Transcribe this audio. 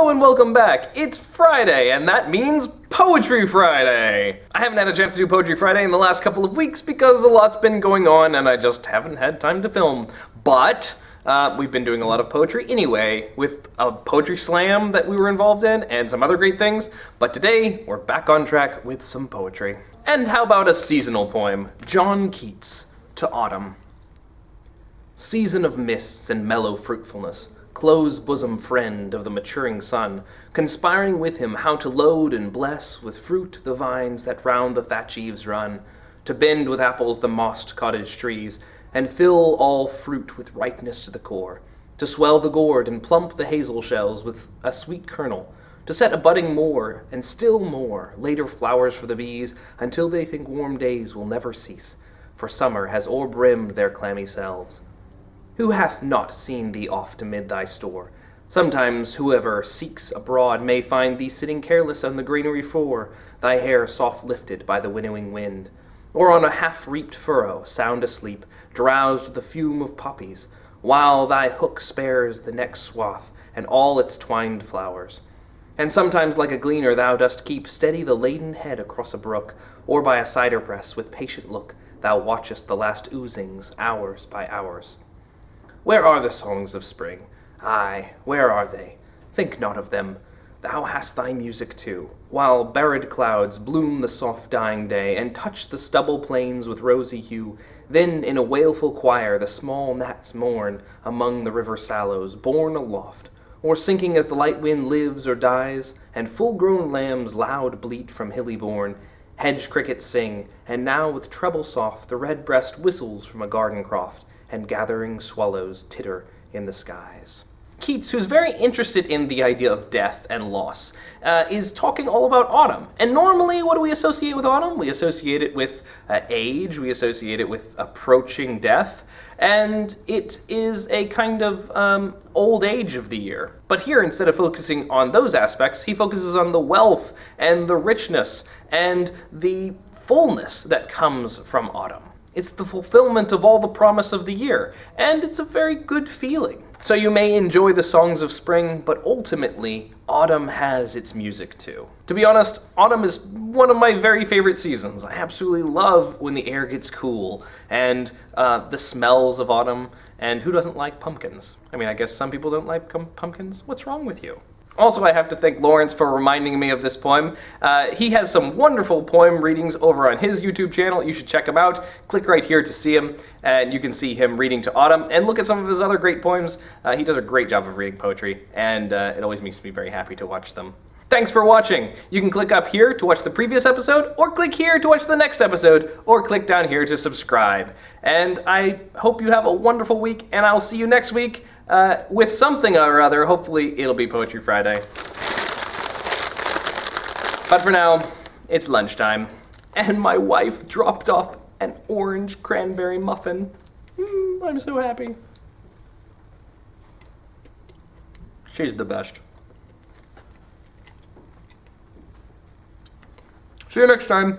Hello and welcome back. It's Friday, and that means Poetry Friday. I haven't had a chance to do Poetry Friday in the last couple of weeks because a lot's been going on and I just haven't had time to film. But we've been doing a lot of poetry anyway, with a poetry slam that we were involved in and some other great things. But today, we're back on track with some poetry. And how about a seasonal poem? John Keats, To Autumn. Season of mists and mellow fruitfulness, close bosom friend of the maturing sun, conspiring with him how to load and bless with fruit the vines that round the thatch eaves run, to bend with apples the mossed cottage trees, and fill all fruit with ripeness to the core, to swell the gourd and plump the hazel shells with a sweet kernel, to set a budding more and still more later flowers for the bees, until they think warm days will never cease, for summer has o'erbrimmed their clammy cells. Who hath not seen thee oft amid thy store? Sometimes whoever seeks abroad may find thee sitting careless on the granary floor, thy hair soft lifted by the winnowing wind, or on a half-reaped furrow, sound asleep, drowsed with the fume of poppies, while thy hook spares the next swath and all its twined flowers. And sometimes like a gleaner thou dost keep steady the laden head across a brook, or by a cider press with patient look thou watchest the last oozings hours by hours. Where are the songs of spring? Aye, where are they? Think not of them. Thou hast thy music too, while buried clouds bloom the soft dying day, and touch the stubble plains with rosy hue. Then in a wailful choir the small gnats mourn among the river sallows, borne aloft, or sinking as the light wind lives or dies, and full-grown lambs loud bleat from hilly bourne. Hedge crickets sing, and now with treble soft the red-breast whistles from a garden croft, and gathering swallows titter in the skies. Keats, who's very interested in the idea of death and loss, is talking all about autumn. And normally, what do we associate with autumn? We associate it with age, we associate it with approaching death, and it is a kind of old age of the year. But here, instead of focusing on those aspects, he focuses on the wealth and the richness and the fullness that comes from autumn. It's the fulfillment of all the promise of the year, and it's a very good feeling. So you may enjoy the songs of spring, but ultimately, autumn has its music too. To be honest, autumn is one of my very favorite seasons. I absolutely love when the air gets cool, and the smells of autumn, and who doesn't like pumpkins? I mean, I guess some people don't like pumpkins. What's wrong with you? Also, I have to thank Lawrence for reminding me of this poem. He has some wonderful poem readings over on his YouTube channel. You should check him out. Click right here to see him, and you can see him reading to autumn, and look at some of his other great poems. He does a great job of reading poetry, and it always makes me very happy to watch them. Thanks for watching. You can click up here to watch the previous episode, or click here to watch the next episode, or click down here to subscribe. And I hope you have a wonderful week, and I'll see you next week with something or other. Hopefully it'll be Poetry Friday. But for now, it's lunchtime, and my wife dropped off an orange cranberry muffin. I'm so happy. She's the best. See you next time.